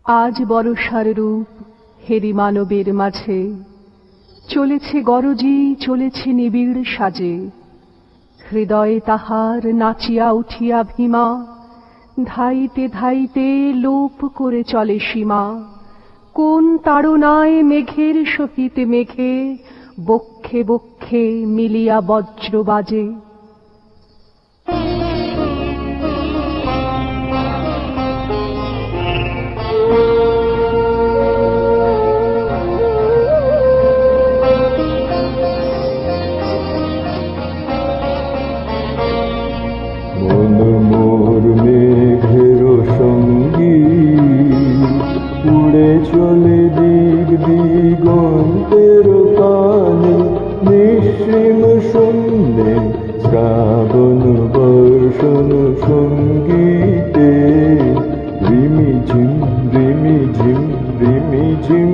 আজ বর্ষার রূপ হেরি মানবের মাঝে, চলেছে গরজি চলেছে নিবিড় সাজে। হৃদয়ে তাহার নাচিয়া উঠিয়া ভীমা, ধাইতে ধাইতে লোপ করে চলে সীমা। কোন তাড়নায় মেঘের সহিত মেঘে, বক্ষে বক্ষে মিলিয়া বজ্র বাজে। মন মোর মেঘের সঙ্গী, উড়ে চলে দিক দিগন্তের কানে। নিঃসীম শূন্যে শ্রাবণ বর্ষণ সঙ্গীতে, রিমি ঝিম রিমি ঝিম রিমি ঝিম।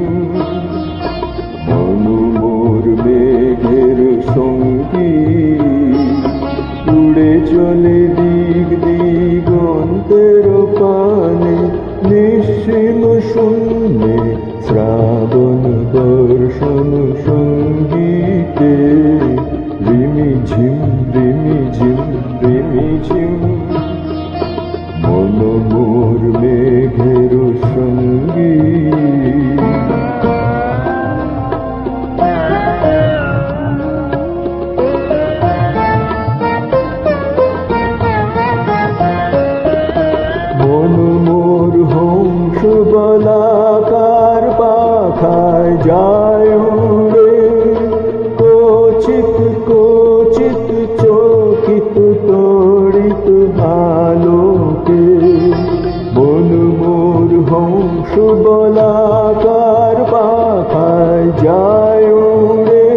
মন মোর মেঘের সঙ্গী, উড়ে চলে দিক দিগন্তের পানে। নিঃসীম শূন্যে শ্রাবণ বর্ষণ সঙ্গীতে, রিমি ঝিম রিমি ঝিম রিমি ঝিম। মন মোর মেঘের সঙ্গী। মন মোর হংস বলাকার পাখায় যায় উড়ে, কোচিত কোচিত চকিত তড়িত আলোকে। মন মোর হংস বলাকার পাখায় যায় উড়ে,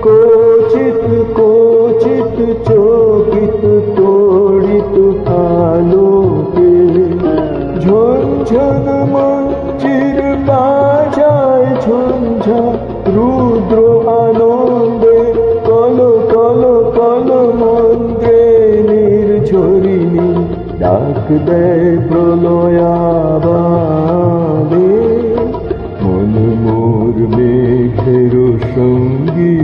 কোচিত কোচিত চকিত তড়িত আলোকে। ঝনঝন মঞ্চির বাজায় ঝঞ্ঝা, রুদ্র আনন্দে কল কল কল মন্ত্রে নির্ঝরিণী। ডাক দেয় প্রলয়াবাদে, মন মোর মেঘের সঙ্গী।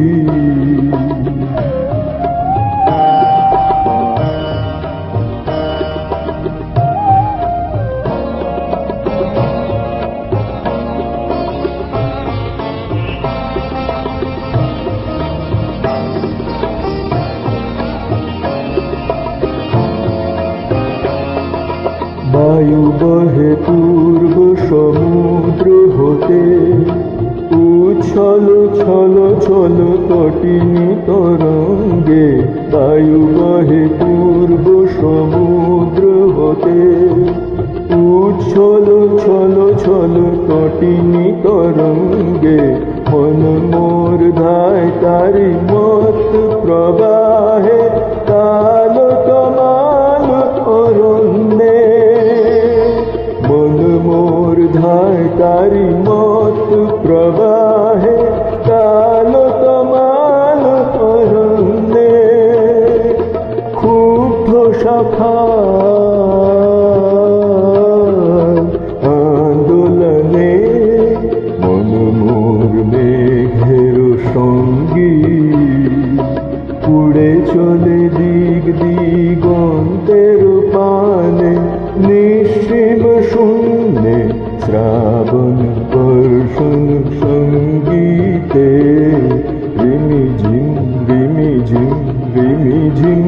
বায়ু বহে পূর্ব সমুদ্র হতে, উচ্ছল ছল ছল তটিনী তরঙ্গে। বায়ু বহে পূর্ব সমুদ্র হতে, উচ্ছল ছল ছল তটিনী তরঙ্গে। মন মোর ধায় তারি মত প্রবাহে, কাল কমাল অরণ্যে। মন মোর ধায় তারি মত প্রবাহে, কাল কমাল অরণ্যে। ক্ষুব্ধ শাখা আন্দোলনে, মন মোর মেঘের সঙ্গী। উড়ে চলে দিক দিগন্তের পানে, নিঃসীম শূন্যে শ্রাবণ বর্ষণ সঙ্গীতে, রিমি ঝিম রিমি ঝিম রিমি ঝিম।